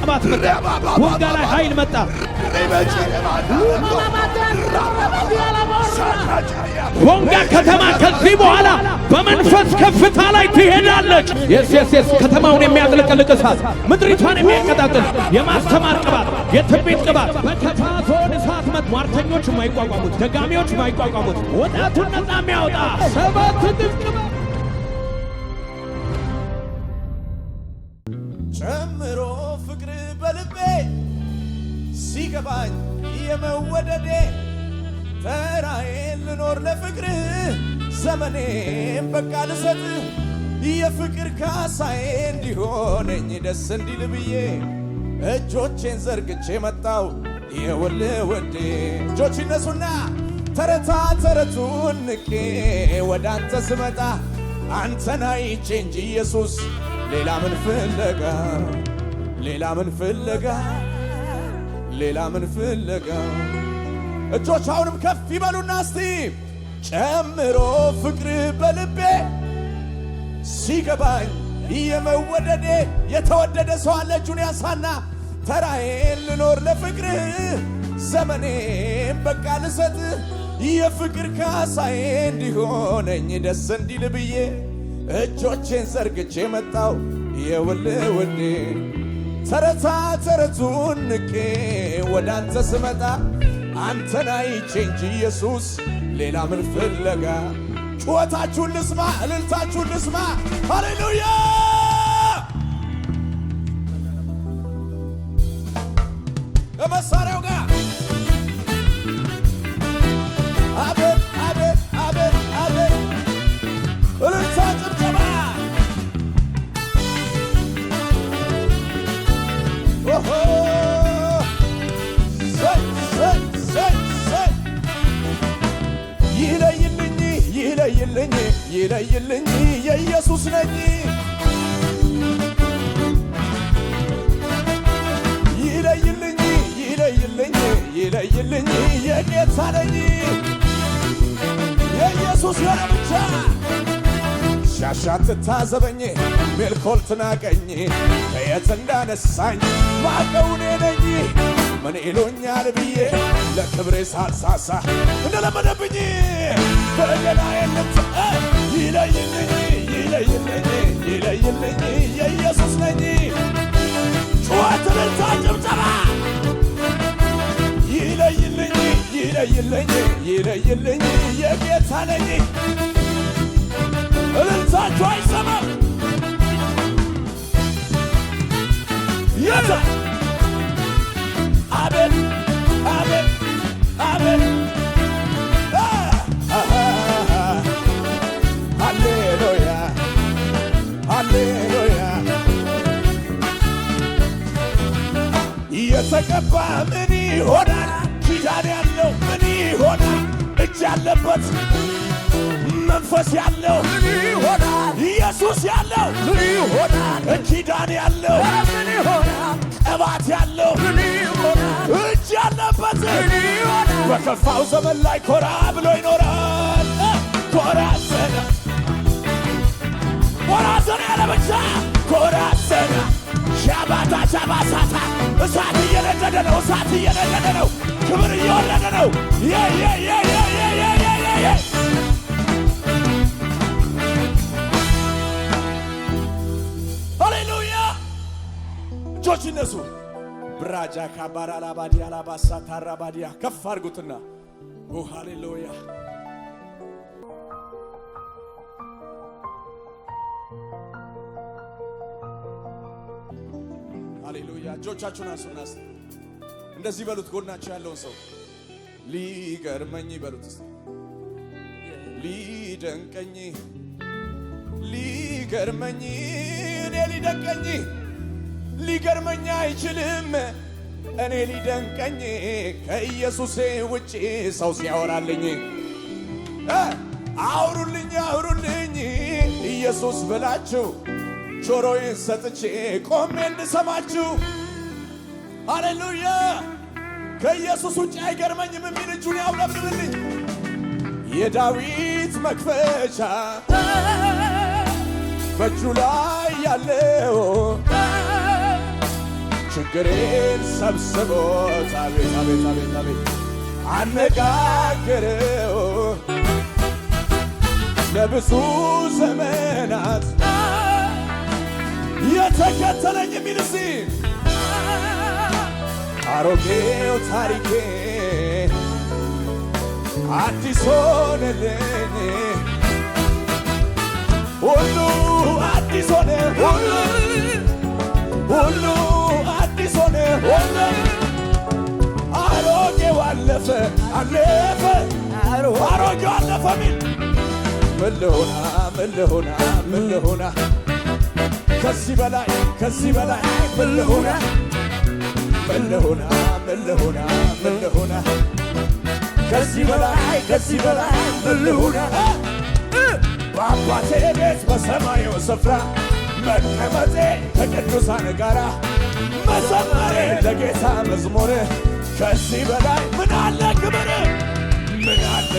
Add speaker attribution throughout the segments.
Speaker 1: ቅባት መጣ። ወንጋ ላይ ኃይል መጣ። ወንጋ ከተማ ከዚህ በኋላ በመንፈስ ከፍታ ላይ ትሄዳለች። የስ ከተማውን የሚያጥለቀልቅ እሳት፣ ምድሪቷን የሚያቀጣጥል የማስተማር ቅባት፣ የትንቢት ቅባት በከፋቶን እሳት መጥ ሟርተኞች የማይቋቋሙት፣ ደጋሚዎች የማይቋቋሙት ወጣቱን ነፃ የሚያወጣ 7 እጥፍ ቅባት
Speaker 2: ጨምሮ ፍቅር በልቤ ሲገባኝ የመወደዴ ተራዬን ልኖር ለፍቅርህ ዘመኔም በቃ ልሰጥህ የፍቅር ካሳዬ እንዲሆነኝ ደስ እንዲል ብዬ እጆቼን ዘርግቼ መጣው የወልህ ወዴ። እጆች ይነሱና ተረታ ተረቱን ንቄ ወደ አንተ ስመጣ አንተን አይቼ እንጂ ኢየሱስ ሌላ ምን ፍለጋ ሌላ ምን ፍለጋ ሌላ ምን ፍለጋ። እጆች አሁንም ከፍ ይበሉና እስቲ ጨምሮ ፍቅር በልቤ ሲገባኝ የመወደዴ የተወደደ ሰው አለ እጁን ያንሳና ተራዬን ልኖር ለፍቅርህ ዘመኔም በቃ ልሰጥህ የፍቅር ካሳዬ እንዲሆነኝ ደስ እንዲል ብዬ እጆቼን ዘርግቼ መጣው የውልህ ውዴ። ተረታ ተረቱን ንቄ ወደ አንተ ስመጣ አንተን አይቼ እንጂ ኢየሱስ ሌላ ምን ፍለጋ። ጩኸታችሁን ልስማ፣ እልልታችሁን ልስማ። ሃሌሉያ! ከመሳሪያው ጋር አቤት አቤት አቤት አቤት እልልታ ጭብጨባ ኦሆ ይለይልኝ ይለይልኝ የኢየሱስ ነኝ ይለይልኝ ይለይልኝ ይለይልኝ የጌታ ነኝ የኢየሱስ የሆነ ብቻ ሻሻት ታዘበኝ ሜልኮል ትናቀኝ ከየት እንዳነሳኝ ማቀውኔ ነኝ ምን ይሉኛል ብዬ ለክብሬ ሳልሳሳ እንደለመደብኝ በገና የለምት ይለይልኝ ይለይልኝ ይለይልኝ የኢየሱስ ነኝ። ጩኸት እልልታ ጭብጨባ ይለይልኝ ይለይልኝ ይለይልኝ የጌታ ነኝ። እልልታችሁ አይሰማም የታ አቤት አቤት አቤት ሃሌሉያ ሃሌሉያ። የተቀባ ምን ይሆናል? ኪዳን ያለው ምን ይሆናል? እጅ ያለበት መንፈስ ያለው ምን ይሆናል? ኢየሱስ ያለው ምን ይሆናል? ኪዳን ያለው ምን ይሆናል? ቅባት ያለው ምን ይሆናል? እጅ ያለበት ምን ይሆናል? በከፋው ዘመን ላይ ኮራ ብሎ ይኖራል። ኮራ ዘና ኮራ ዘና ያለ ብቻ ኮራ ዘና ሻባታ ሻባሳታ እሳት እየነደደ ነው፣ እሳት እየነደደ ነው፣ ክብር እየወረደ ነው። ሃሌሉያ! እጆች ይነሱ። ብራጃ ካባራ ላባዲያ ላባሳ ታራባዲያ ከፍ አድርጉትና ሃሌሉያ! ሃሌሉያ! እጆቻችሁን አንሱና እንደዚህ በሉት። ጎናችሁ ያለውን ሰው ሊገርመኝ በሉት። ሊደንቀኝ ሊገርመኝ እኔ ሊደንቀኝ ሊገርመኝ አይችልም እኔ ሊደንቀኝ ከኢየሱሴ ውጪ ሰው ሲያወራልኝ አውሩልኝ አውሩልኝ ኢየሱስ ብላችሁ ጆሮዬን ሰጥቼ ቆሜ እንድሰማችሁ። ሃሌሉያ! ከኢየሱስ ውጪ አይገርመኝም የሚል እጁን ያውለብልብልኝ። የዳዊት መክፈቻ በእጁ ላይ ያለው ችግሬን ሰብስቦት አቤት አቤት አቤት አቤት አነጋገረው ለብዙ ዘመናት የተከተለኝ የሚልሲ አሮጌው ታሪኬ አዲስ ሆነልኝ ሁሉ አዲስ ሆነ ሁሉ አዲስ ሆነ አሮጌው አለፈ አሮጌው አለፈ ሚል ምን ልሆና ከዚህ በላይ ምን ልሆና ከዚህ በላይ ምን ልሆና በአባቴ ቤት በሰማዩ ስፍራ መቀመጤ ከቅዱሳን ጋራ መዘመሬ ለጌታ መዝሙር ከዚህ በላይ ምን አለ ክብር ምን አለ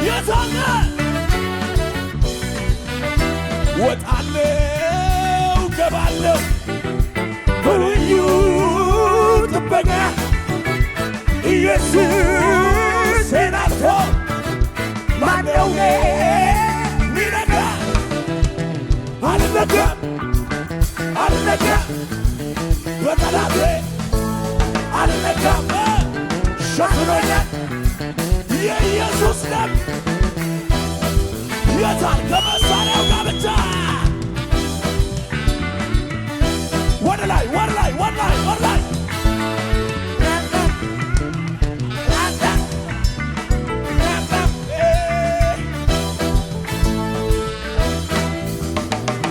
Speaker 2: የታለ ወጣለው ገባለው በልዩ ጥበቃ ኢየሱስ ናቶ ማነው ሚነጋ አልነጋ በጠላቴ አልነጋም ሸፍኖኛል የኢየሱስ ደም የታል ከመሳሪያው ጋር ብቻ ወደ ላይ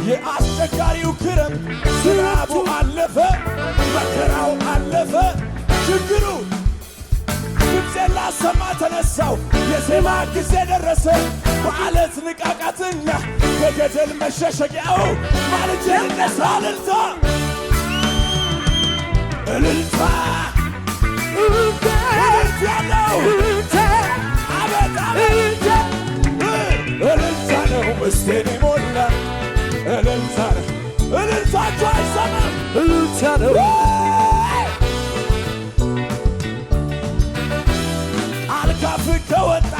Speaker 2: የአስቸጋሪው ክረም ዝናቡ አለፈ መከራው አለፈ ችግሩ ድምፄን ላሰማ ተነሳው የዜማ ጊዜ ደረሰ በዓለት ንቃቃትና በገደል መሸሸጊያው ማልጄ ልነሳ እልልታ ያለው አቤት እልልታ ነው ምስቴን ሞላ እልልታችሁ አይሰማም እልልታ ነው አልጋፍ ከወጣ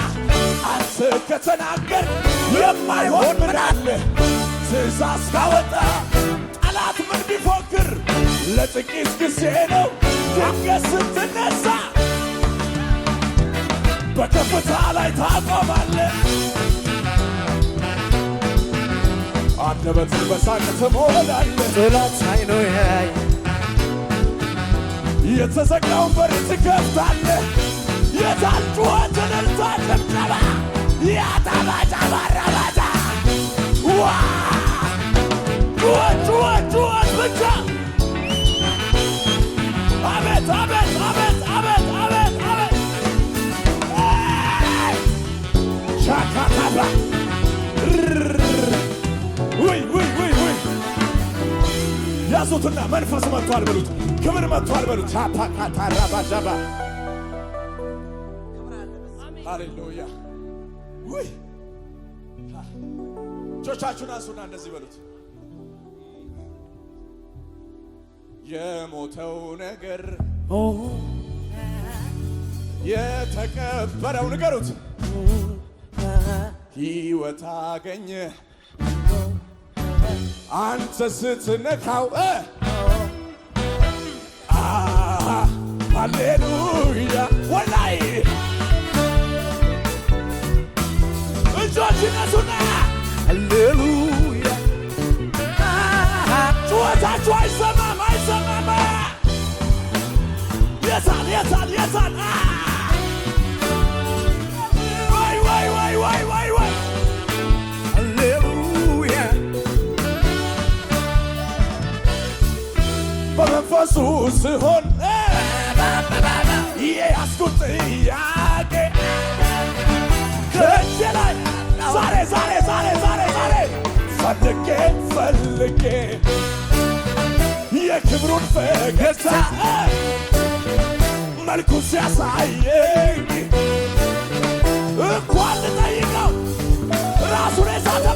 Speaker 2: አንተ ከተናገር የማይሆን ምን አለ ትእዛዝ ካወጣ ጠላት ምን ቢፎክር ለጥቂት ጊዜ ነው ድንገት ስትነሳ በከፍታ ላይ ታቆማለህ አንደበትን በሳቅ ትሞላለህ ጠላት አይኖ ያይ የተዘጋውን በር ትከፍታለህ የታል ጩኸት እልልታ ጭብጨባ ያታባጫ ባራባጫ ዋ ጩኸት ብቻ አቤት ሻካታባ ውይ ያዙትና መንፈስ መጥቷል በሉት ክብር መጥቷል በሉት ቻፓካታራባጃባ ሃሌሉያ ውይ ጆቻችሁን አንሱና እንደዚህ በሉት የሞተው ነገር የተቀበረው ንገሩት ሕይወት አገኘ አንተ ስትነካው ሃሌሉያ ወላይ እጆች ነሱና ሃሌሉያ ጩኸታችሁ አይሰማም የታል ወይ ሃሌሉያ በመንፈሱ ስሆን የያዝኩት ጥያቄ ከእጄ ላይ ዛሬ ፈልጌ የክብሩን ፈገግታ መልኩን ሲያሳየኝ እንኳን ልጠይቀው ራሱን የሳተ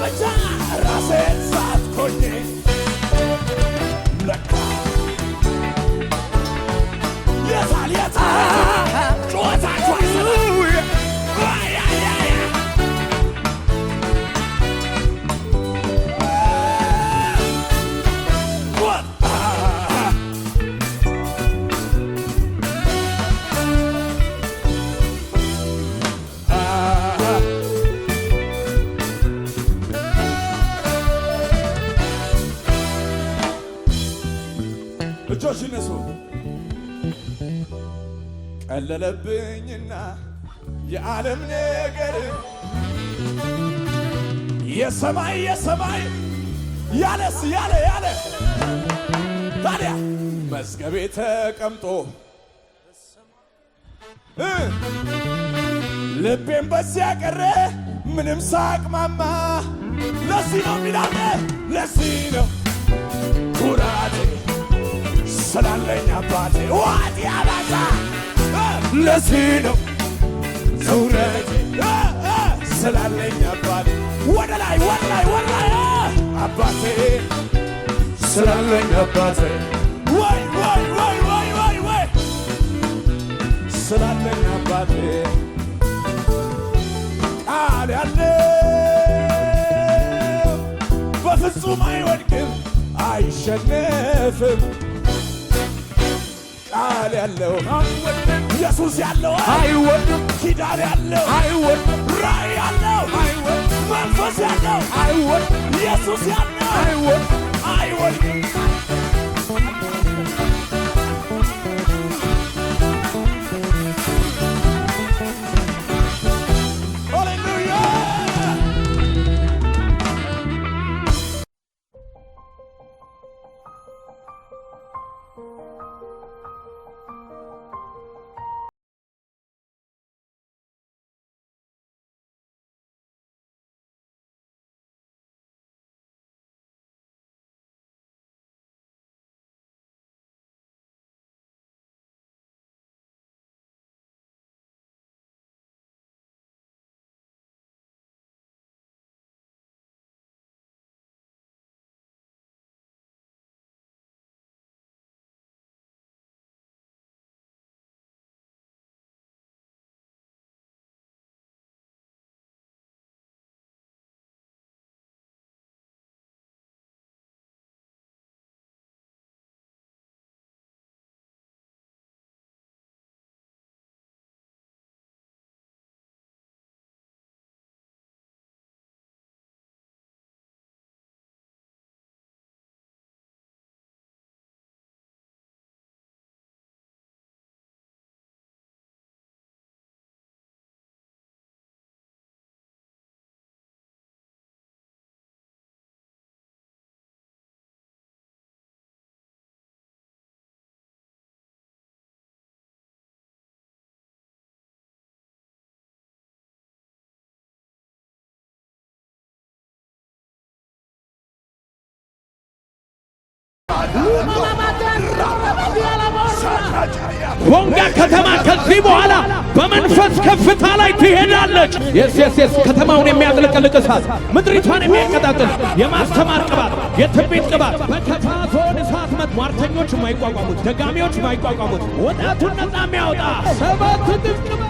Speaker 2: እጆች ይነሱ። ቀለለብኝና የዓለም ነገር የሰማይ ያለስ ያለ ታዲያ መዝገቤ ተቀምጦ ልቤም በዚያ ቀረ ምንም ሳቅማማ ለዚህ ነው ሚላለ ለዚህ ነው ኩራቴ ስላለኝ አባቴ ዋት ያባሳ ለዚህ ነው ኩራቴ ስላለኝ አባቴ ወደ ላይ አባቴ ስላለኝ አባቴ ወይ ስላለኝ አባቴ ቃል ያለው በፍጹም አይወድቅም አይሸነፍም። ቃል ያለው ኢየሱስ ያለው አይወድም። ኪዳን ያለው አይወድም። ራእይ ያለው አይወድም። መንፈስ ያለው አይወድም። ኢየሱስ ያለው አይወድም።
Speaker 1: ቦንጋ ከተማ ከዚህ በኋላ በመንፈስ ከፍታ ላይ ትሄዳለች። የስ ከተማውን የሚያጥለቀልቅ እሳት፣ ምድሪቷን የሚያቀጣጥል የማስተማር ቅባት፣ የትንቢት ቅባት በከፋቶን እሳት ሟርተኞች የማይቋቋሙት፣ ደጋሚዎች የማይቋቋሙት፣ ወጣቱን ነፃ የሚያወጣ ሰባት ጥቅም